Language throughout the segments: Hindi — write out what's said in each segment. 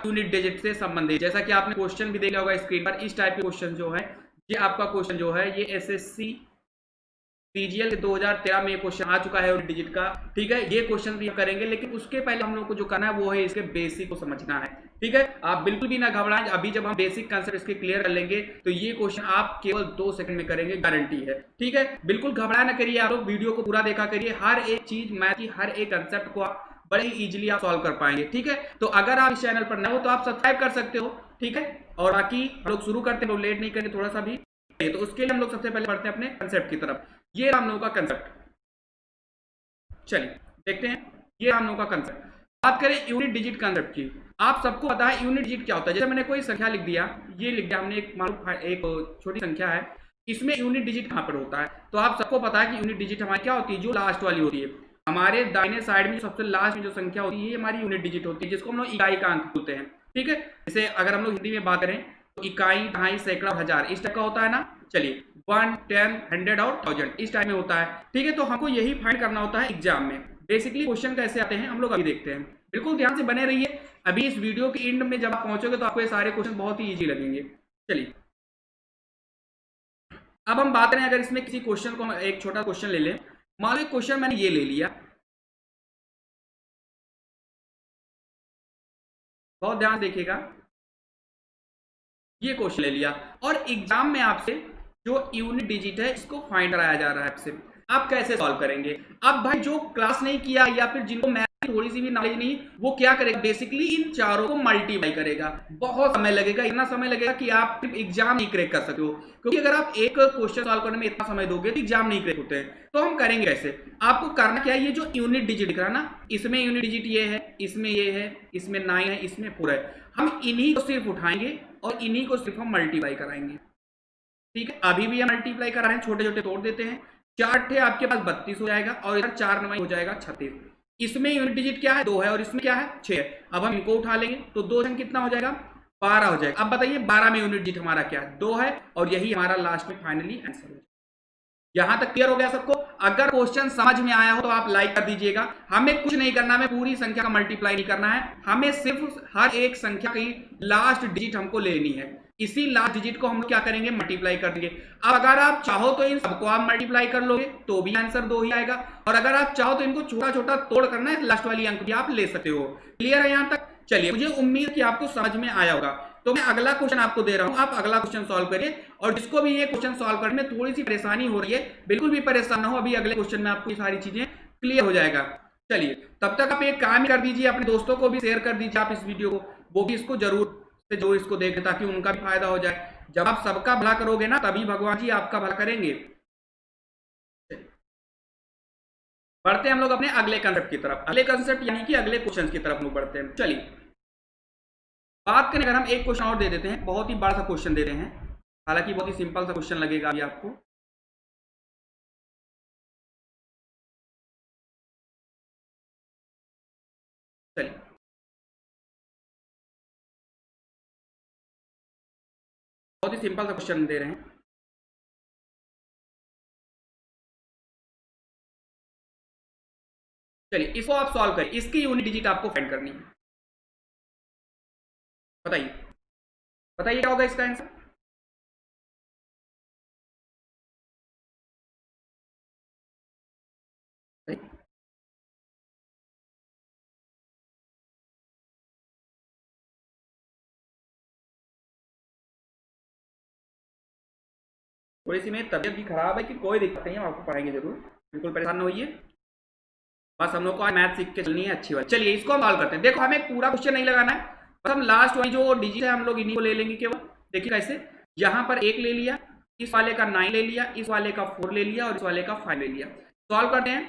यूनिट डिजिट से संबंधित। जैसा कि आपने क्वेश्चन भी देखा होगा स्क्रीन पर, इस टाइप के क्वेश्चन जो है, ये आपका क्वेश्चन जो है ये एसएससी पीजीएल 2013 में क्वेश्चन आ चुका है यूनिट डिजिट का। ठीक है, ये क्वेश्चन भी करेंगे, लेकिन उसके पहले हम लोग को जो करना है वो है इसके बेसिक को समझना है। ठीक है, आप बिल्कुल भी ना घबराएं, अभी जब हम बेसिक कंसेप्ट इसके क्लियर कर लेंगे तो ये क्वेश्चन आप केवल 2 सेकंड में करेंगे, गारंटी है। ठीक है, बिल्कुल घबराया ना करिए, आप लोग वीडियो को पूरा देखा करिए, हर एक चीज मैथ की हर एक कंसेप्ट को बड़े इजीली आप सॉल्व कर पाएंगे। ठीक है, तो अगर आप इस चैनल पर नए हो तो आप सब्सक्राइब कर सकते हो। ठीक है, और बाकी हम लोग शुरू करते हैं, लोग लेट नहीं करेंगे थोड़ा सा भी। तो उसके लिए हम लोग सबसे पहले बढ़ते हैं अपने कंसेप्ट की तरफ। ये हम लोगों का कंसेप्ट, चलिए देखते हैं। ये हम लोगों का कंसेप्ट, बात करें यूनिट डिजिट कंसेप्ट की। आप सबको पता है यूनिट डिजिट क्या होता है। जैसे मैंने कोई संख्या लिख दिया, ये लिख दिया हमने, एक मान लो एक छोटी संख्या है, इसमें यूनिट डिजिट कहां पर होता है, तो आप सबको पता है कि यूनिट डिजिट हमारी क्या होती है, जो लास्ट वाली होती है। हमारे दाहिने साइड में सबसे लास्ट में जो संख्या होती है ये हमारी यूनिट डिजिट होती है, जिसको हम लोग इकाई का अंक बोलते हैं। ठीक है, जैसे अगर हम लोग हिंदी में बात करें तो इकाई, दहाई, सैकड़ा, हजार, इस टाइप का होता है ना। चलिए 1, 10, 100 और 1000 इस टाइप में होता है। ठीक है, तो हमको यही फाइंड करना होता है एग्जाम में। बेसिकली क्वेश्चन कैसे आते हैं हम लोग अभी देखते हैं, बिल्कुल ध्यान से बने रहिए। अभी इस वीडियो के एंड में जब आप पहुंचोगे तो आपको ये सारे क्वेश्चन बहुत ही इजी लगेंगे। चलिए अब हम बात करें, अगर इसमें किसी क्वेश्चन को, एक छोटा क्वेश्चन ले लें। मान लो क्वेश्चन मैंने ये ले लिया, बहुत ध्यान देखिएगा, ये क्वेश्चन ले लिया और एग्जाम में आपसे जो यूनिट डिजिट है इसको फाइंड कराया जा रहा है आपसे। आप कैसे सॉल्व करेंगे? अब भाई जो क्लास नहीं किया या फिर जिनको मैथ की थोड़ी सी भी नॉलेज नहीं, वो क्या करेगा, बेसिकली इन चारों को मल्टीप्लाई करेगा। बहुत समय लगेगा, इतना समय लगेगा कि आप एग्जाम नहीं क्रैक कर सकते हो, क्योंकि अगर आप एक क्वेश्चन सॉल्व करने में इतना समय दोगे तो एग्जाम नहीं क्रैक होते हैं। तो हम करेंगे कैसे? आपको करना क्या है, ये जो यूनिट डिजिट दिख रहा है ना, इसमें यूनिट डिजिट ये है, इसमें ये है, इसमें 9 है, इसमें 4 है, हम इन्हीं को सिर्फ उठाएंगे और इन्हीं को सिर्फ हम मल्टीप्लाई कराएंगे। ठीक है, अभी भी हम मल्टीप्लाई करा रहे हैं, छोटे छोटे तोड़ देते हैं। 4 थे आपके पास 32 हो जाएगा, और इधर 4 9 हो जाएगा 36। इसमें यूनिट डिजिट क्या है, 2 है, और इसमें क्या है, 6 है। अब हम इनको उठा लेंगे तो 2 जन कितना हो जाएगा, 12 हो जाएगा। अब बताइए 12 में यूनिट डिजिट हमारा क्या है, 2 है, और यही हमारा लास्ट में फाइनली आंसर है। यहां तक क्लियर हो गया सबको? अगर क्वेश्चन समझ में आया हो तो आप लाइक कर दीजिएगा। हमें कुछ नहीं करना, हमें पूरी संख्या का मल्टीप्लाई नहीं करना है, हमें सिर्फ हर एक संख्या की लास्ट डिजिट हमको लेनी है। इसी लास्ट डिजिट को हम क्या करेंगे, मल्टीप्लाई कर देंगे। अब अगर आप चाहो तो इन सबको आप मल्टीप्लाई कर लोगे तो भी आंसर 2 ही आएगा, और अगर आप चाहो तो इनको छोटा छोटा तोड़ करना है, लास्ट वाली अंक भी आप ले सकते हो। क्लियर है यहां तक? चलिए, मुझे उम्मीद कि आपको समझ में आया होगा। तो मैं अगला क्वेश्चन आपको दे रहा हूं, आप अगला क्वेश्चन सॉल्व करिए। और जिसको भी ये क्वेश्चन सॉल्व करने में थोड़ी सी परेशानी हो रही है, बिल्कुल भी परेशान ना हो, अभी अगले क्वेश्चन में आपको ये सारी चीजें क्लियर हो जाएगा। चलिए, तब तक आप एक काम कर दीजिए, अपने दोस्तों को भी शेयर कर दीजिए आप इस वीडियो को, वो भी इसको जरूर से जरूर इसको देखें, ताकि उनका भी फायदा हो जाए। जब आप सबका भला करोगे ना, तभी भगवान जी आपका भला करेंगे। बढ़ते हैं हम लोग अपने अगले कंसेप्ट की तरफ, अगले कंसेप्ट यानी कि अगले क्वेश्चन की तरफ लोग बढ़ते हैं। चलिए बात करें, अगर हम एक क्वेश्चन और दे देते हैं, बहुत ही बड़ा सा क्वेश्चन दे रहे हैं, हालांकि बहुत ही सिंपल सा क्वेश्चन लगेगा अभी आपको। चलिए बहुत ही सिंपल सा क्वेश्चन दे रहे हैं। चलिए इसको आप सॉल्व करिए, इसकी यूनिट डिजिट आपको फाइंड करनी है। बताइए बताइए क्या होगा इसका आंसर। थोड़ी सी मेरी तबियत भी खराब है, कि कोई दिक्कत नहीं है, आपको पढ़ाएंगे जरूर, बिल्कुल परेशान न होइए। बस हम लोग को आज मैथ सीख के चलनी है, अच्छी बात। चलिए इसको हम सॉल्व करते हैं। देखो हमें पूरा क्वेश्चन नहीं लगाना है, बस हम लास्ट वाली जो डिजिट है हम लोग इन्हीं को ले लेंगे केवल। देखिए कैसे, यहाँ पर 1 ले लिया, इस वाले का 9 ले लिया, इस वाले का 4 ले लिया, और इस वाले का 5 ले लिया। सॉल्व करते हैं।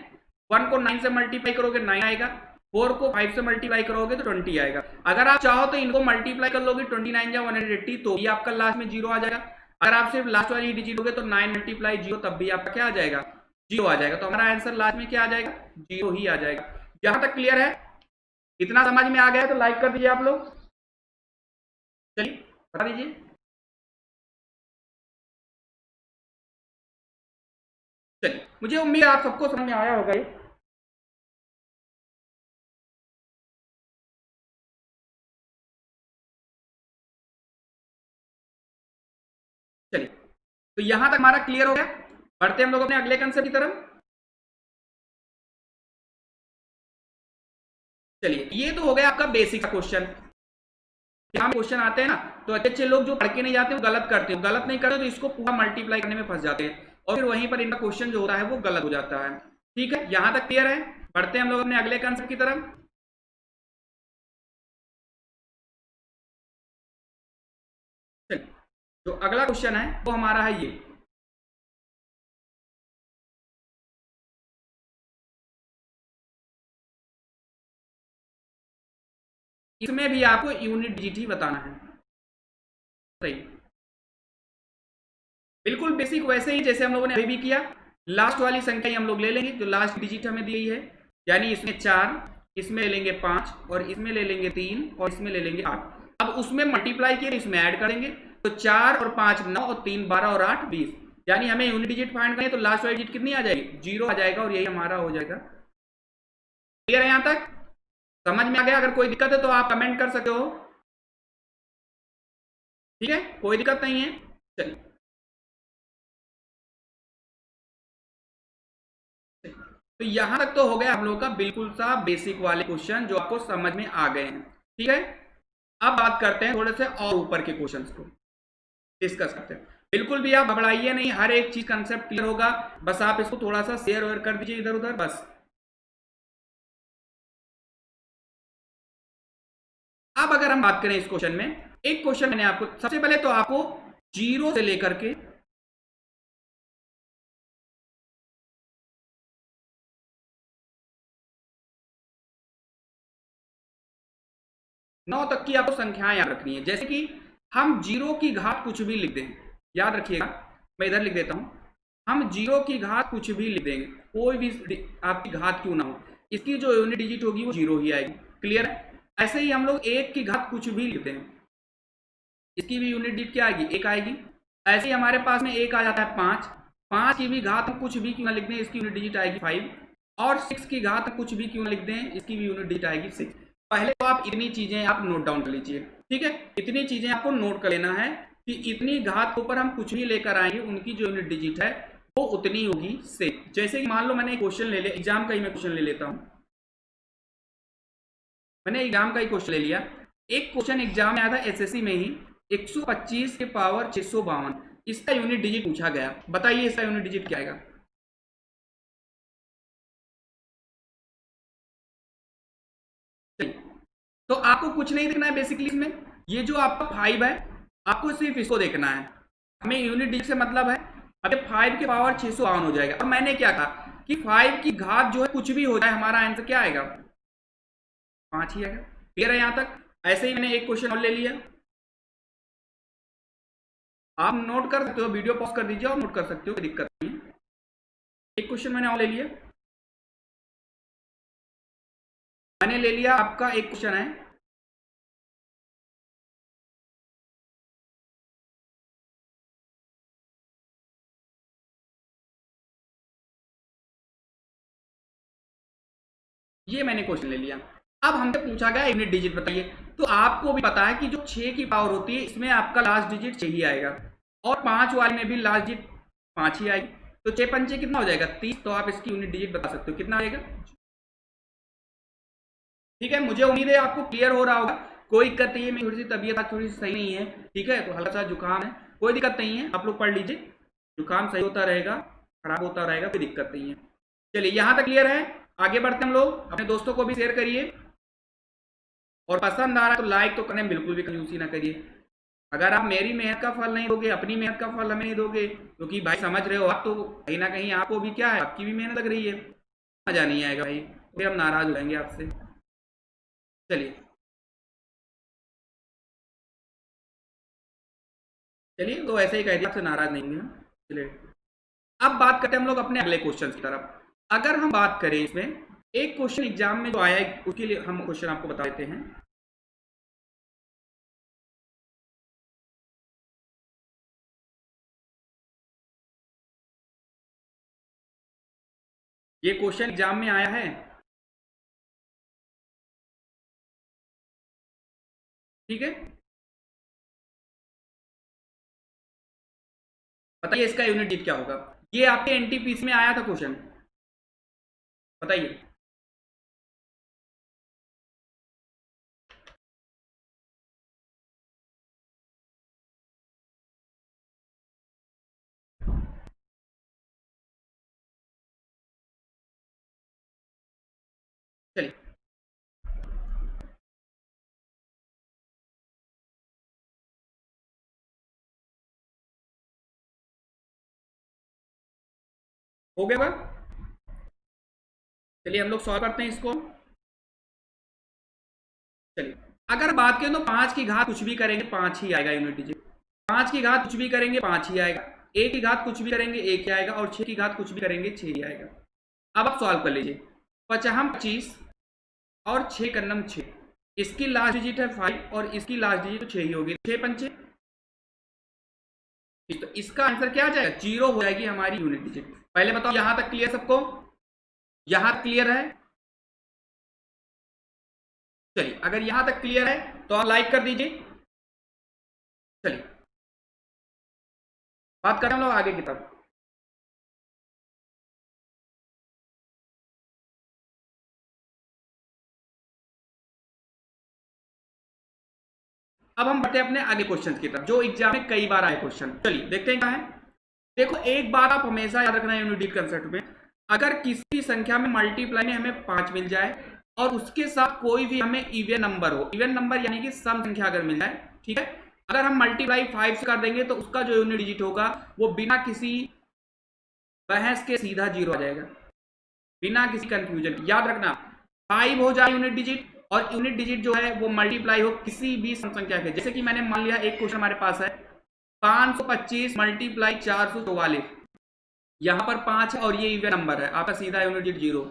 1 को 9 से मल्टीप्लाई करोगे 9 आएगा, 4 को 5 से मल्टीप्लाई करोगे तो 20 आएगा। अगर आप चाहो तो इनको मल्टीप्लाई कर लोगे, 29 या 180, तो भी आपका लास्ट में 0 आ जाएगा। अगर आप सिर्फ लास्ट वाली डिजिट होगे तो 9 मल्टीप्लाई 0, तब भी आपका क्या आ जाएगा, 0 आ जाएगा। तो हमारा आंसर लास्ट में क्या आ जाएगा, 0 ही आ जाएगा। यहां तक क्लियर है? इतना समझ में आ गया है तो लाइक कर दीजिए आप लोग। चलिए बता दीजिए। चलिए मुझे उम्मीद है आप सबको समझ में आया होगा ये। तो यहां तक हमारा क्लियर हो गया। बढ़ते हम लोग अपने अगले कंसेप्ट की तरफ। चलिए, ये तो हो गया आपका बेसिक क्वेश्चन। यहाँ क्वेश्चन आते हैं ना, तो अच्छे अच्छे लोग जो पढ़ के नहीं जाते वो गलत करते हैं, गलत नहीं करते तो इसको पूरा मल्टीप्लाई करने में फंस जाते हैं और फिर वहीं पर इनका क्वेश्चन जो होता है वो गलत हो जाता है। ठीक है, यहां तक क्लियर है। बढ़ते हैं हम लोग अपने अगले कंसेप्ट की तरफ। चलिए, तो अगला क्वेश्चन है वो हमारा है ये। इसमें भी आपको यूनिट डिजिट ही बताना है। सही, बिल्कुल बेसिक वैसे ही जैसे हम लोगों ने अभी भी किया। लास्ट वाली संख्या ही हम लोग ले लेंगे जो लास्ट डिजिट हमें दी गई है, यानी इसमें 4, इसमें ले लेंगे 5 और इसमें ले लेंगे 3 और इसमें ले लेंगे 8। अब उसमें मल्टीप्लाई किए इसमें ऐड करेंगे, तो 4 और 5 9 और 3 12 और 8 20। यानी हमें यूनिट डिजिट फाइंड करें तो लास्ट वाली डिजिट कितनी आ जाएगी, 0 आ जाएगा और यही हमारा हो जाएगा। क्लियर है, यहां तक समझ में आ गया? अगर कोई दिक्कत है तो आप कमेंट कर सकते हो। ठीक है, कोई दिक्कत नहीं है। चलिए, तो यहां तक तो हो गया हम लोग का बिल्कुल सा बेसिक वाले क्वेश्चन जो आपको समझ में आ गए हैं। ठीक है, अब बात करते हैं थोड़े से और ऊपर के क्वेश्चंस को डिस्कस करते हैं। बिल्कुल भी आप घबराइए नहीं, हर एक चीज कंसेप्ट क्लियर होगा, बस आप इसको थोड़ा सा शेयर वेयर कर दीजिए इधर उधर बस। अब अगर हम बात करें इस क्वेश्चन में, एक क्वेश्चन मैंने आपको सबसे पहले तो आपको जीरो से लेकर के 9 तक की आपको संख्याएं याद रखनी है। जैसे कि हम जीरो की घात कुछ भी लिख दें, याद रखिएगा, मैं इधर लिख देता हूं। हम जीरो की घात कुछ भी लिख देंगे, कोई भी आपकी घात क्यों ना हो, इसकी जो यूनिट डिजिट होगी वो जीरो ही आएगी। क्लियर है? ऐसे ही हम लोग एक की घात कुछ भी लिख दें, इसकी भी यूनिट डिजिट क्या आएगी, एक आएगी। ऐसे ही हमारे पास में एक आ जाता है 5, 5 की भी घात हम कुछ भी क्यों ना लिख दें, इसकी यूनिट डिजिट आएगी 5। और 6 की घात कुछ भी क्यों ना लिख दें, इसकी भी यूनिट डिजिट आएगी 6। पहले तो आप इतनी चीजें आप नोट डाउन कर लीजिए। ठीक है, इतनी चीजें आपको नोट कर लेना है कि इतनी घात के ऊपर हम कुछ भी लेकर आएंगे उनकी जो यूनिट डिजिट है वो उतनी होगी 6। जैसे कि मान लो मैंने क्वेश्चन ले लिया, एग्जाम का ही मैं क्वेश्चन ले लेता हूं। मैंने एग्जाम का ही क्वेश्चन ले लिया। एक क्वेश्चन एग्जाम में आया था एसएससी में ही, 125 के पावर 652, इसका यूनिट डिजिट पूछा गया। बताइए इसका यूनिट डिजिट क्या आएगा? तो आपको कुछ नहीं देखना है बेसिकली इसमें, ये जो आपका 5 है आपको सिर्फ इसको देखना है। हमें यूनिट डिजिट से मतलब है। अब 5 के पावर 652 हो जाएगा और मैंने क्या कहा कि 5 की घात जो है कुछ भी हो जाए हमारा आंसर क्या आएगा, 5 ही आएगा। क्लियर है यहां तक? ऐसे ही मैंने एक क्वेश्चन और ले लिया, आप नोट कर सकते हो, वीडियो पॉज कर दीजिए और नोट कर सकते हो, कोई दिक्कत नहीं है। एक क्वेश्चन मैंने और ले लिया, मैंने ले लिया आपका एक क्वेश्चन है, ये मैंने क्वेश्चन ले लिया। अब हमसे पूछा गया यूनिट डिजिट बताइए। तो आपको भी पता है कि जो 6 की पावर होती है इसमें आपका लास्ट डिजिट 6 ही आएगा और 5 वाले में भी लास्ट डिजिट 5 ही आएगी। तो 6 पंचे कितना हो जाएगा, 30। तो आप इसकी यूनिट डिजिट बता सकते हो कितना आएगा। ठीक है, मुझे उम्मीद है आपको क्लियर हो रहा होगा। कोई दिक्कत नहीं है, मेरी थोड़ी सी तबीयत आज थोड़ी सी सही नहीं है। ठीक है, तो हल्का सा जुकाम है, कोई दिक्कत नहीं है, आप लोग पढ़ लीजिए, जुकाम सही होता रहेगा, खराब होता रहेगा, कोई दिक्कत नहीं है। चलिए, यहां तक क्लियर है। आगे बढ़ते हैं हम लोग, अपने दोस्तों को भी शेयर करिए और पसंद आ रहा है तो लाइक तो करने में बिल्कुल भी कंजूसी ना करिए। अगर आप मेरी मेहनत का फल नहीं दोगे, अपनी मेहनत का फल हमें नहीं दोगे, क्योंकि भाई समझ रहे हो आप, तो कहीं ना कहीं आपको भी क्या है, आपकी भी मेहनत लग रही है, मजा नहीं आएगा भाई, फिर हम नाराज हो जाएंगे आपसे। चलिए, चलिए तो ऐसे ही कह दिया, आपसे नाराज नहीं होंगे हम। चलिए, अब बात करते हैं हम लोग अपने अगले क्वेश्चन की तरफ। अगर हम बात करें इसमें, एक क्वेश्चन एग्जाम में जो आया है उसके लिए हम क्वेश्चन आपको बता देते हैं। ये क्वेश्चन एग्जाम में आया है। ठीक है, बताइए इसका यूनिट डिजिट क्या होगा। ये आपके एनटीपीसी में आया था क्वेश्चन, बताइए। चलिए हो गया बात। चलिए हम लोग सॉल्व करते हैं इसको। चलिए अगर बात करें तो 5 की घात कुछ भी करेंगे 5 ही आएगा यूनिट डिजिट। 5 की घात कुछ भी करेंगे 5 ही आएगा। 1 की घात कुछ भी करेंगे 1 ही आएगा। और 6 की घात कुछ भी करेंगे 6 ही आएगा। अब आप सॉल्व कर लीजिए। 25 और 6 का नम 6, इसकी लास्ट डिजिट है 5 और इसकी लास्ट डिजिट तो 6 ही होगी। 6 पंचे, तो इसका आंसर क्या आ जाएगा, 0 हो जाएगी हमारी यूनिट डिजिट। पहले बताओ यहां तक क्लियर सबको, यहां तक क्लियर है। चलिए अगर यहां तक क्लियर है तो आप लाइक कर दीजिए। चलिए बात करें हम लोग आगे की तरफ। अब हम बढ़ते हैं अपने आगे क्वेश्चन की तरफ जो एग्जाम में कई बार आए क्वेश्चन। चलिए देखते हैं क्या है। देखो एक बात आप हमेशा याद रखना है यूनिट डिजिट कंसेप्ट में, अगर किसी संख्या में मल्टीप्लाई में हमें 5 मिल जाए और उसके साथ कोई भी हमें इवन नंबर हो, इवन नंबर यानी कि सम संख्या अगर मिल जाए, ठीक है, अगर हम मल्टीप्लाई 5 से कर देंगे तो उसका जो यूनिट डिजिट होगा वो बिना किसी बहस के सीधा 0 आ जाएगा, बिना किसी कंफ्यूजन। याद रखना 5 हो जाए यूनिट डिजिट और यूनिट डिजिट जो है वो मल्टीप्लाई हो किसी भी सम संख्या के। जैसे कि मैंने मान लिया एक क्वेश्चन हमारे पास है 525 मल्टीप्लाई 444, यहां पर 5 है और ये इवन नंबर है, आपका सीधा यूनिट डिजिट 0।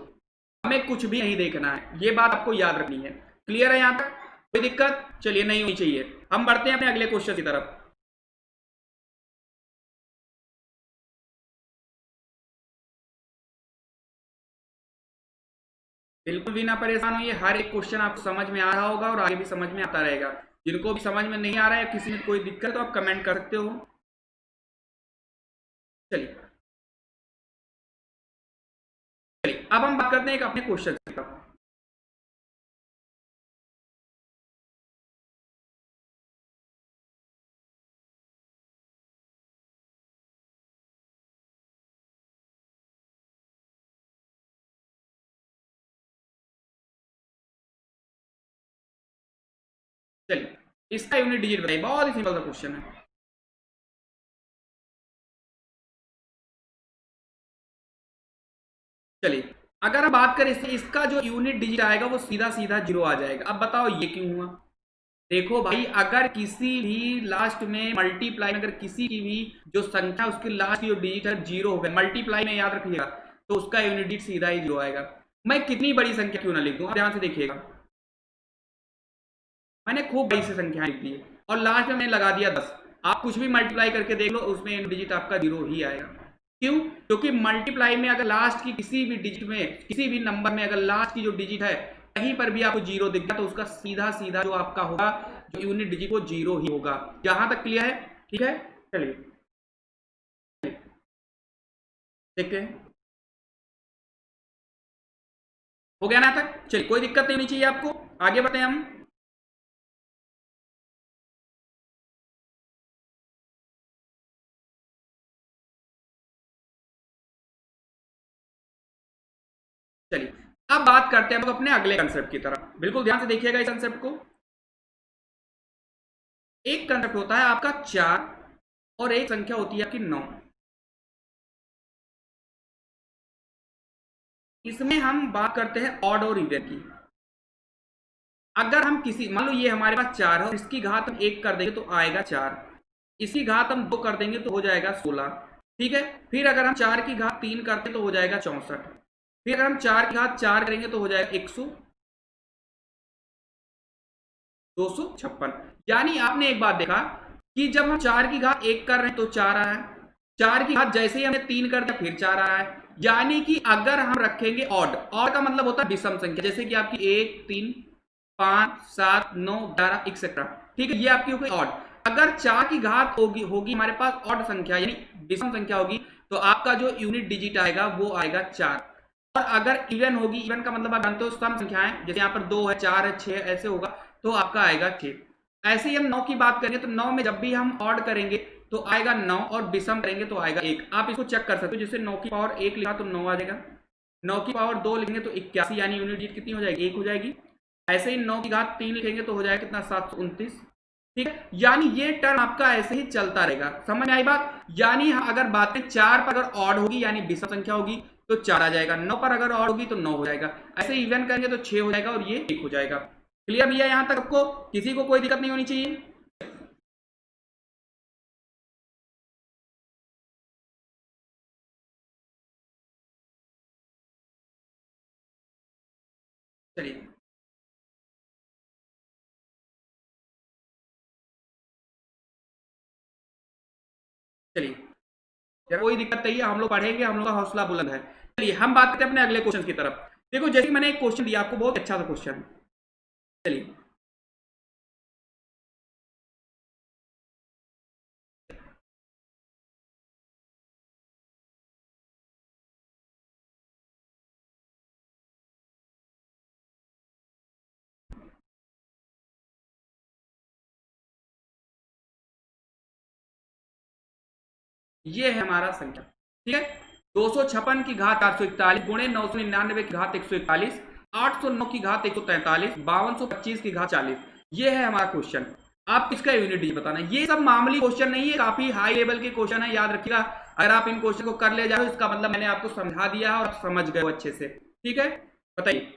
हमें कुछ भी नहीं देखना है, ये बात आपको याद रखनी है। क्लियर है यहां तक, कोई दिक्कत चलिए नहीं होनी चाहिए। हम बढ़ते हैं अपने अगले क्वेश्चन की तरफ। बिल्कुल भी ना परेशान होइए, हर एक क्वेश्चन आपको समझ में आ रहा होगा और आगे भी समझ में आता रहेगा। जिनको भी समझ में नहीं आ रहा है, किसी में कोई दिक्कत तो आप कमेंट कर सकते हो। चलिए चलिए अब हम बात करते हैं एक अपने क्वेश्चन की तरफ। चलिए इसका यूनिट डिजिट बताइए, बहुत ही सिंपल सा क्वेश्चन है। चलिए अगर हम बात करें इसका जो यूनिट डिजिट आएगा वो सीधा सीधा 0 आ जाएगा। अब बताओ ये क्यों हुआ। देखो भाई अगर किसी भी लास्ट में मल्टीप्लाई में अगर किसी की भी जो संख्या उसकी लास्ट की जो डिजिट है 0 हो गया मल्टीप्लाई में, याद रखिएगा, तो उसका यूनिट डिजिट सीधा ही 0 आएगा। मैं कितनी बड़ी संख्या क्यों ना लिख दूं, ध्यान से देखिएगा, मैंने खूब बड़ी से संख्या लिख दी है और लास्ट में मैंने लगा दिया 10। आप कुछ भी मल्टीप्लाई करके देख लो उसमें डिजिट आपका 0 ही आएगा। क्यों, क्योंकि मल्टीप्लाई में अगर लास्ट की किसी भी डिजिट में किसी भी नंबर में अगर लास्ट की जो डिजिट है कहीं पर भी आपको 0 दिख गया तो उसका सीधा सीधा जो आपका होगा जो यूनिट डिजिट वो 0 ही होगा। यहां तक क्लियर है, ठीक है। चलिए देखते हैं हो गया ना तक। चलिए कोई दिक्कत नहीं होनी चाहिए आपको, आगे बढ़ते हैं हम। चलिए अब बात करते हैं हम अपने अगले कंसेप्ट की तरफ। बिल्कुल ध्यान से देखिएगा इस कंसेप्ट को। एक कंसेप्ट होता है आपका 4 और एक संख्या होती है आपकी 9। इसमें हम बात करते हैं ऑड और इवन की। अगर हम किसी मान लो ये हमारे पास 4 है और इसकी घात हम 1 कर देंगे तो आएगा 4, इसकी घात हम 2 कर देंगे तो हो जाएगा 16, ठीक है। फिर अगर हम 4 की घात 3 करते तो हो जाएगा 64, फिर अगर हम 4 की घात 4 करेंगे तो हो जाएगा 256। यानी आपने एक बात देखा कि जब हम 4 की घात 1 कर रहे हैं तो 4 आ रहा है, 4 की घात जैसे ही हमने 3 कर दिया फिर 4 आ रहा है। यानी कि अगर हम रखेंगे ऑड, ऑड का मतलब होता है विषम संख्या, जैसे कि आपकी 1 3 5 7 9 11 एक्सेट्रा, ठीक है, ये आपकी हो गई ऑड। अगर 4 की घात होगी हमारे पास ऑड संख्या यानी विषम संख्या होगी, तो आपका जो यूनिट डिजिट आएगा वो आएगा 4। और अगर इवन होगी, इवन का मतलब आप जानते हो सम संख्याएं, जैसे यहाँ पर 2 है, 4 है, 6 ऐसे होगा, तो आपका आएगा 6। ऐसे ही हम 9 की बात करेंगे तो 9 में जब भी हम ऑड करेंगे तो आएगा 9 और विषम करेंगे तो आएगा 1। आप इसको चेक कर सकते हो, जैसे 9 की पावर 1 लिखा तो 9 आ जाएगा, 9 की पावर 2 लिखेंगे तो 81 यानी यूनिट डिजिट कितनी हो जाएगी, 1 हो जाएगी। ऐसे ही 9 की घात 3 लिखेंगे तो हो जाएगा कितना, 729। ठीक है, यानी ये टर्म आपका ऐसे ही चलता रहेगा। समझ में आई बात? यानी अगर बात करें 4 पर अगर ऑड होगी यानी विषम संख्या होगी तो 4 आ जाएगा, 9 पर अगर ऑड होगी तो 9 हो जाएगा, ऐसे इवन करेंगे तो 6 हो जाएगा और ये 1 हो जाएगा। क्लियर भैया? यहां तक आपको किसी को कोई दिक्कत नहीं होनी चाहिए। चलिए चलिए, कोई दिक्कत नहीं है, हम लोग पढ़ेंगे, हम लोग का हौसला बुलंद है। चलिए हम बात करते हैं अपने अगले क्वेश्चन की तरफ। देखो जैसे मैंने एक क्वेश्चन दिया आपको, बहुत अच्छा सा क्वेश्चन। चलिए ये है हमारा संख्या, ठीक है। 256 की घात 841 गुणे 999 की घात 141, 809 की घात 143, 5225 की घात 40। ये है हमारा क्वेश्चन। आप इसका यूनिट डिजिट बताना। ये सब मामूली क्वेश्चन नहीं है, काफी हाई लेवल के क्वेश्चन है, याद रखिएगा। अगर आप इन क्वेश्चन को कर ले जाओ इसका मतलब मैंने आपको समझा दिया है और आप समझ गए अच्छे से। ठीक है, बताइए।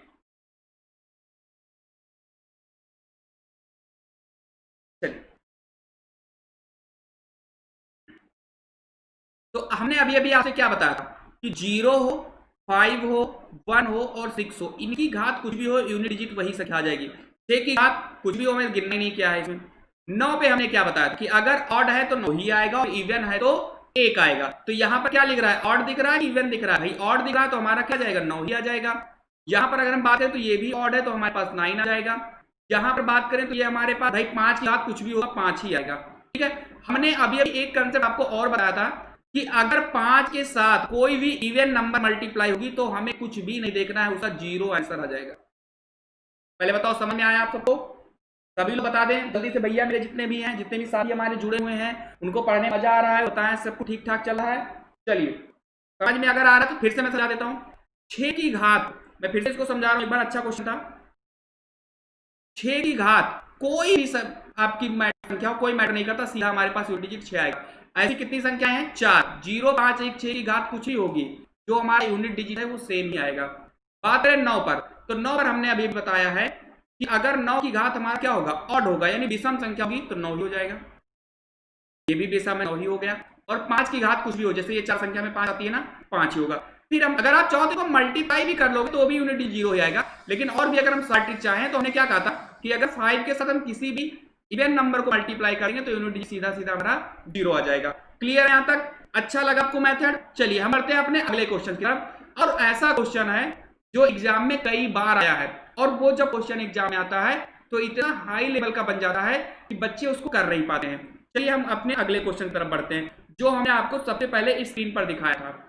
चलिए, तो हमने अभी अभी आपसे क्या बताया था कि 0 हो, 5 हो, 1 हो और 6 हो, इनकी घात कुछ भी हो यूनिट डिजिट वही संख्या आ जाएगी। 6 की घात कुछ भी हो, हमें गिनना ही नहीं किया है इसमें। 9 पे हमने क्या बताया था कि अगर ऑड है तो 9 ही आएगा और इवन है तो 1 आएगा। तो यहां पर क्या लिख रहा है, ऑड दिख रहा है कि इवन दिख रहा है? भाई ऑड दिख रहा है तो हमारा क्या जाएगा, 9 ही आ जाएगा। यहां पर अगर हम बात करें तो ये भी ऑड है तो हमारे पास 9 आ जाएगा। यहां पर बात करें तो ये हमारे पास भाई 5 की घात कुछ भी होगा 5 ही आएगा। ठीक है, हमने अभी अभी एक कंसेप्ट आपको और बताया था कि अगर 5 के साथ कोई भी इवन नंबर मल्टीप्लाई होगी तो हमें कुछ भी नहीं देखना है, उसका 0 आंसर आ जाएगा। पहले बताओ समझ में आया आप सबको? सभी लोग बता दें जल्दी से, भैया मेरे जितने भी हैं, जितने भी साथी हमारे जुड़े हुए हैं, उनको पढ़ने मजा आ रहा है, बताएं सबको ठीक ठाक चल रहा है? चलिए, समझ में अगर आ रहा है तो फिर से मैं समझा देता हूं। 6 की घात, मैं फिर से इसको समझा रहा हूं, एक बार अच्छा क्वेश्चन था। 6 की घात कोई भी सब आपकी संख्या कोई मैटर नहीं करता, सीधा हमारे पास यूनिट डिजिट 6 आएगा। ऐसी कितनी संख्या है, 4। 0 5 1 6 की घात कुछ ही होगी, जो हमारा यूनिट डिजिट है वो सेम ही आएगा। बात करें 9 पर, तो 9 पर हमने अभी बताया है कि अगर 9 की घात हमारा क्या होगा, ऑड होगा, यानी विषम संख्या होगी तो 9 ही हो जाएगा। ये भी विषम है, 9 ही हो गया। और 5 की घात कुछ भी हो, जैसे ये 4 संख्या में 5 आती है ना, 5 ही होगा। फिर हम अगर आप चाहो तो मल्टीप्लाई भी कर लोगे तो भी यूनिट 0 हो जाएगा। लेकिन और भी अगर हम शॉर्ट ट्रिक चाहें तो हमने क्या कहा था कि अगर 5 के साथ हम किसी भी इवन नंबर को मल्टीप्लाई करेंगे तो यूनिट सीधा सीधा हमारा 0 आ जाएगा। क्लियर है यहां तक? अच्छा लगा आपको मेथड? चलिए हम बढ़ते हैं अपने अगले क्वेश्चन की तरफ। और ऐसा क्वेश्चन है जो एग्जाम में कई बार आया है, और वो जब क्वेश्चन एग्जाम में आता है तो इतना हाई लेवल का बन जाता है कि बच्चे उसको कर नहीं पाते हैं। चलिए हम अपने अगले क्वेश्चन की तरफ बढ़ते हैं, जो हमने आपको सबसे पहले इस स्क्रीन पर दिखाया था।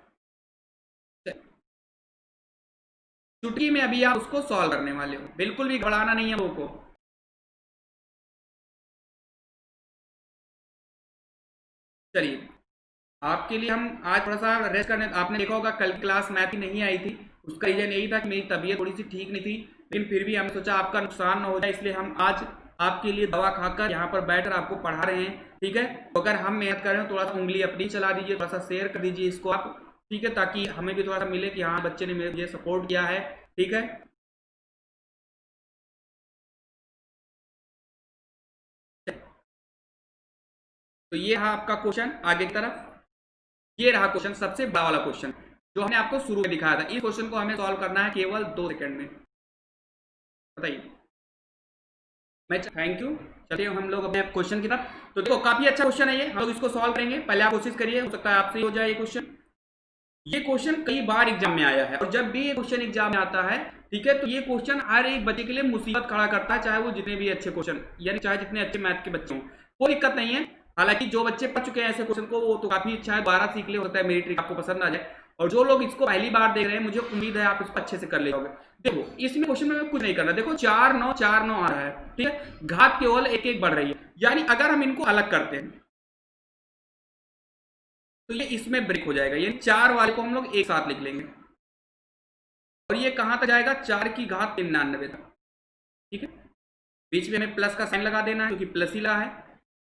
चुटकी में अभी आप उसको सॉल्व करने वाले हो, बिल्कुल भी घबराना नहीं है लोगों को। चलिए, आपके लिए हम आज थोड़ा सा रेस्ट करने, आपने देखा होगा कल क्लास मैथ ही नहीं आई थी, उसका रीजन यही था कि मेरी तबीयत थोड़ी सी ठीक नहीं थी, लेकिन फिर भी हमने सोचा आपका नुकसान ना हो जाए, इसलिए हम आज आपके लिए दवा खाकर यहाँ पर बैठकर आपको पढ़ा रहे हैं। ठीक है, तो अगर हम मेहनत कर रहे हो थोड़ा सा उंगली अपनी चला दीजिए, थोड़ा सा शेयर कर दीजिए इसको आप। ठीक है, ताकि हमें भी थोड़ा सा मिले कि हाँ बच्चे ने मुझे सपोर्ट किया है। ठीक है, तो ये रहा आपका क्वेश्चन आगे की तरफ। ये रहा क्वेश्चन, सबसे बड़ा वाला क्वेश्चन जो हमने आपको शुरू में दिखाया था। इस क्वेश्चन को हमें सॉल्व करना है केवल 2 सेकंड में। बताइए। मैं थैंक यू। चलिए हम लोग अपने क्वेश्चन की तरफ। तो देखो काफी अच्छा क्वेश्चन है ये, हम लोग इसको सॉल्व करेंगे। पहले आप कोशिश करिए, हो सकता है आपसे ही हो जाए ये क्वेश्चन। ये क्वेश्चन कई बार एग्जाम में आया है, और जब भी ये क्वेश्चन एग्जाम में आता है, ठीक है, तो ये क्वेश्चन हर एक बच्चे के लिए मुसीबत खड़ा करता है, चाहे वो जितने भी अच्छे क्वेश्चन, यानी चाहे जितने अच्छे मैथ के बच्चे हों, कोई दिक्कत नहीं है। हालांकि जो बच्चे पढ़ चुके हैं ऐसे क्वेश्चन को, वो तो काफी अच्छा है, दोबारा सीख ले, होता है मेरी ट्रिक आपको पसंद आ जाए। और जो लोग इसको पहली बार देख रहे हैं, मुझे उम्मीद है आप इसको अच्छे से कर ले जाओगे। देखो इसमें क्वेश्चन में कुछ नहीं करना, देखो 4 9 4 9 आ रहा है, ठीक है, घात केवल एक एक बढ़ रही है, यानी अगर हम इनको अलग करते हैं तो ये इसमें ब्रेक हो जाएगा, यानी 4 वाले को हम लोग एक साथ लिख लेंगे, और ये कहां तक जाएगा, 4 की घात 99 तक, ठीक है। बीच में हमें प्लस का साइन लगा देना है क्योंकि प्लस ही लगा है।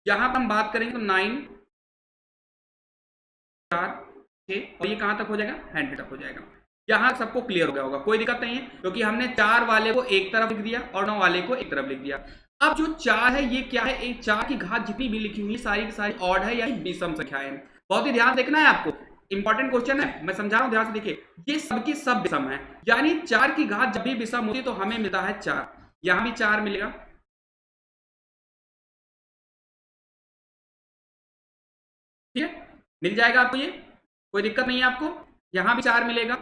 यहां पर हम बात करेंगे तो 9 4 6, और ये कहां तक हो जाएगा, 100 तक हो जाएगा। यहां सबको क्लियर हो गया होगा, कोई दिक्कत नहीं है, क्योंकि हमने 4 वाले को एक तरफ लिख दिया और 9 वाले को एक तरफ लिख दिया। अब जो 4 है ये क्या है, एक 4 की घात जितनी भी लिखी हुई सारी की सारी ऑड है, यानी विषम संख्या है। बहुत ही ध्यान देखना है आपको, इंपॉर्टेंट क्वेश्चन है, मैं समझा रहा हूं, ध्यान से देखिए, ये सबकी सब विषम है, यानी 4 की घात जब भी विषम होती है तो हमें मिलता है 4, यहां भी 4 मिलेगा, ठीक है, मिल जाएगा आपको, ये कोई दिक्कत नहीं है आपको। यहां भी 4 मिलेगा,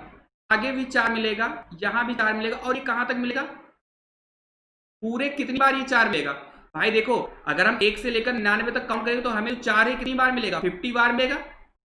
आगे भी 4 मिलेगा, यहां भी 4 मिलेगा, और ये कहां तक मिलेगा, पूरे कितनी बार ये 4 मिलेगा भाई, देखो अगर हम 1 से लेकर 99 तक काउंट करेंगे तो हमें 4 ही कितनी बार मिलेगा, 50 बार मिलेगा,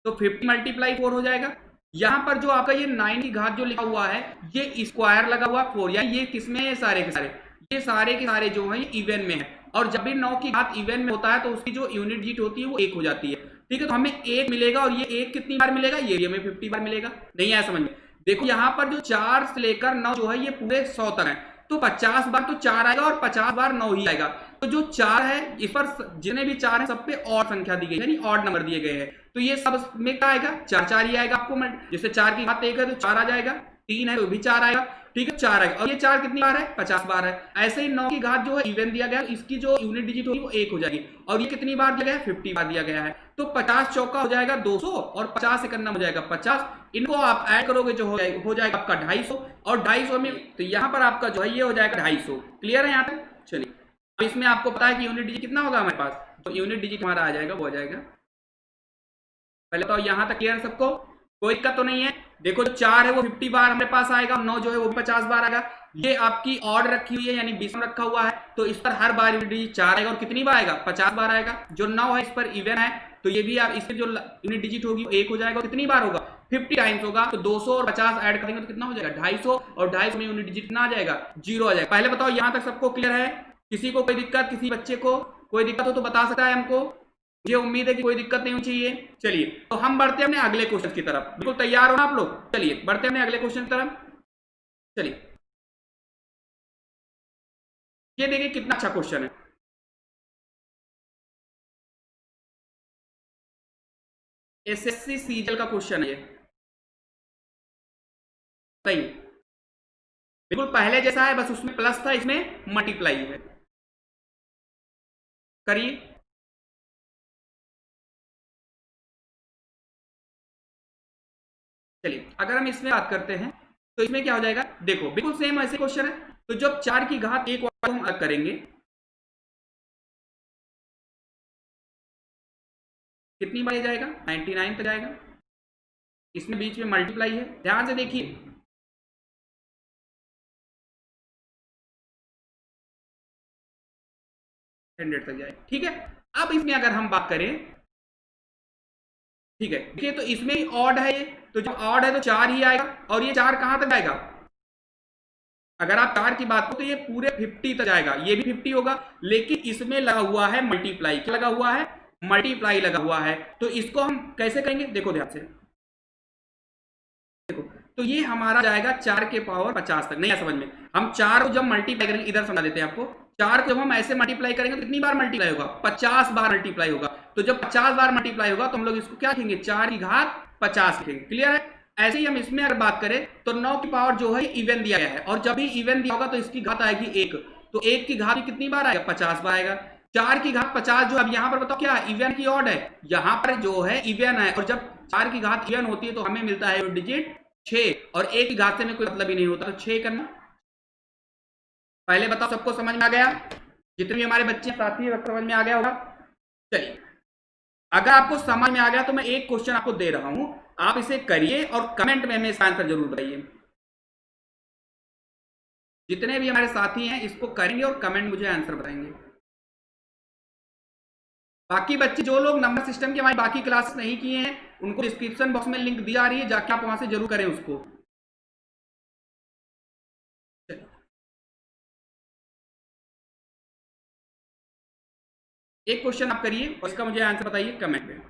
तो 50 मल्टीप्लाई 4 हो जाएगा। यहां पर जो आपका ये 9 की घात जो लिखा हुआ है, ये स्क्वायर लगा हुआ 4, यानी ये किसमें है, सारे के सारे, ये सारे के सारे जो है ये इवन में है, और जब भी 9 की घात इवन में होता है तो उसकी जो यूनिट डिजिट होती है वो 1 हो जाती है, ठीक है। तो हमें 1 मिलेगा, और ये 1 कितनी बार मिलेगा, ये भी हमें 50 बार मिलेगा। नहीं आया समझ में, देखो यहां पर जो 4 से लेकर 9 जो है ये पूरे 100 तक है, तो 50 बार तो 4 आएगा और 50 बार 9 ही आएगा। तो जो 4 है इस पर जितने भी 4 है सब पे ऑड संख्या दी गई है, यानी ऑड नंबर दिए गए हैं, तो ये सब में क्या आएगा, 4 4 ही आएगा आपको। जैसे 4 की घात 1 है तो 4 आ जाएगा, 3 है तो भी 4 आएगा, ठीक है, 4 आएगा, और ये 4 कितनी बार है, 50 बार है। ऐसे ही 9 की घात जो है इवन दिया गया, इसकी जो यूनिट डिजिट होगी वो 1 हो जाएगी, और ये कितनी बार दिया गया है, 50 बार दिया गया है, तो 50 चौका हो जाएगा 200, और 50 एक हो जाएगा 50, इनको आप ऐड करोगे जो हो जाएगा आपका 250, और 250 में तो यहाँ पर आपका जो है ये हो जाएगा 250। क्लियर है यहाँ तक, चलिए अब इसमें आपको पता है कि यूनिट डिजिट कितना होगा हमारे पास, तो यूनिट डिजिट हमारा आ जाएगा, वो हो जाएगा, पहले तो यहाँ तक क्लियर सबको, कोई दिक्कत तो नहीं है। देखो जो 4 है वो 50 बार हमारे पास आएगा, 9 जो है वो 50 बार आएगा, ये आपकी ऑड रखी हुई है यानी विषम रखा हुआ है, तो इस पर हर बार यूनिट डिजिट 4 आएगा, और कितनी बार आएगा, 50 बार आएगा। जो 9 है इस पर इवन है, तो ये भी आप इसके जो यूनिट डिजिट होगी 1 हो जाएगा, और कितनी बार होगा, 50 टाइम्स होगा, तो 200 और 50 ऐड करेंगे तो कितना हो जाएगा, 250, और 250 में यूनिट डिजिट कितना आ जाएगा, 0 आ जाएगा। पहले बताओ यहाँ तक सबको क्लियर है, किसी को कोई दिक्कत, किसी बच्चे को कोई दिक्कत हो तो बता सकता है हमको, मुझे उम्मीद है कि कोई दिक्कत नहीं होनी चाहिए। चलिए तो हम बढ़ते हैं अपने अगले क्वेश्चन की तरफ, बिल्कुल तैयार हो ना आप लोग, चलिए बढ़ते हैं अपने अगले क्वेश्चन की तरफ। चलिए ये देखिए कितना अच्छा क्वेश्चन है, एसएससी सीजीएल का क्वेश्चन है ये, सही बिल्कुल पहले जैसा है, बस उसमें प्लस था, इसमें मल्टीप्लाई है, करिए। चलिए अगर हम इसमें बात करते हैं तो इसमें क्या हो जाएगा, देखो बिल्कुल सेम ऐसे क्वेश्चन है, तो जब 4 की घात 1 वाला हम अलग करेंगे, कितनी बार जाएगा, 99 तक जाएगा, इसमें बीच में मल्टीप्लाई है, ध्यान से देखिए, हंड्रेड तक जाएगा, ठीक है। अब इसमें अगर हम बात करें, ठीक है, देखिए तो इसमें ही ऑड है ये, तो जब ऑड है तो 4 ही आएगा, और ये 4 कहां तक आएगा, अगर आप 4 की बात करो तो ये पूरे 50 तक जाएगा, ये भी 50 होगा, लेकिन इसमें लगा हुआ है मल्टीप्लाई, क्या लगा हुआ है, मल्टीप्लाई लगा हुआ है, तो इसको हम कैसे करेंगे, देखो ध्यान से, देखो तो ये हमारा जाएगा 4 के पावर 50 तक। नहीं है समझ में, हम 4 को जब मल्टीप्लाई करेंगे, इधर समझा देते हैं आपको, 4 को जब हम ऐसे मल्टीप्लाई करेंगे तो कितनी बार मल्टीप्लाई होगा, 50 बार मल्टीप्लाई होगा, तो जब 50 बार मल्टीप्लाई होगा तो हम लोग इसको क्या लिखेंगे, 4 की घात 50 लिखेंगे। क्लियर है, ऐसे ही हम इसमें अगर बात करें तो 9 की पावर जो है इवन दिया गया है, और जब भी इवन दिया होगा तो इसकी घात आएगी 1, तो 1 की घात कितनी बार आएगा, 50 बार आएगा। 4 की घात 50 जो, अब यहाँ पर बताओ क्या इवन की ऑड है, यहाँ पर जो है इवन है, और जब 4 की घात इवन होती है तो हमें मिलता है डिजिट 6, और 1 की घात से में कोई मतलब ही नहीं होता, तो 6 करना। पहले बताओ सबको समझ में आ गया, जितने भी हमारे बच्चे साथी समझ में आ गया होगा। चलिए अगर आपको समझ में आ गया तो मैं एक क्वेश्चन आपको दे रहा हूं, आप इसे करिए और कमेंट में हमें इसका आंसर जरूर बताइए। जितने भी हमारे साथी हैं इसको करेंगे और कमेंट मुझे आंसर बताएंगे। बाकी बच्चे जो लोग नंबर सिस्टम की हमारी बाकी क्लास नहीं किए हैं उनको डिस्क्रिप्शन बॉक्स में लिंक दी जा रही है, जाके आप वहां से जरूर करें उसको। एक क्वेश्चन आप करिए और इसका मुझे आंसर बताइए कमेंट में।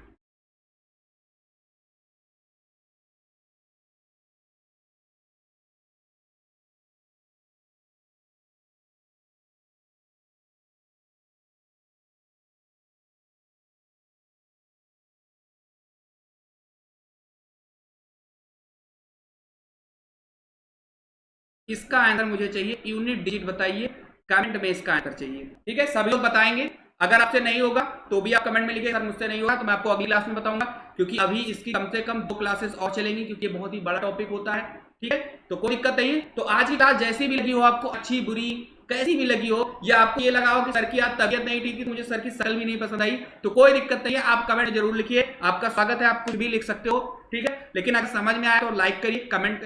इसका आंसर मुझे चाहिए, यूनिट डिजिट बताइए, कमेंट में इसका आंसर चाहिए। ठीक है, सभी लोग बताएंगे। अगर आपसे नहीं होगा तो भी आप कमेंट में लिखिए, सर मुझसे नहीं होगा तो मैं आपको अगली क्लास में बताऊंगा, क्योंकि अभी इसकी कम से कम 2 क्लासेस और चलेंगी, क्योंकि ये बहुत ही बड़ा टॉपिक होता है। ठीक है, तो कोई दिक्कत नहीं है। तो आज की क्लास जैसी भी लगी हो आपको, अच्छी बुरी कैसी भी लगी हो, या आपको ये लगा हो कि सर की आज तबियत नहीं ठीक थी, मुझे सर की शक्ल भी नहीं पसंद आई, तो कोई दिक्कत नहीं है, आप कमेंट जरूर लिखिए, आपका स्वागत है, आप कुछ भी लिख सकते हो। ठीक है, लेकिन अगर समझ में आया तो लाइक करिए, कमेंट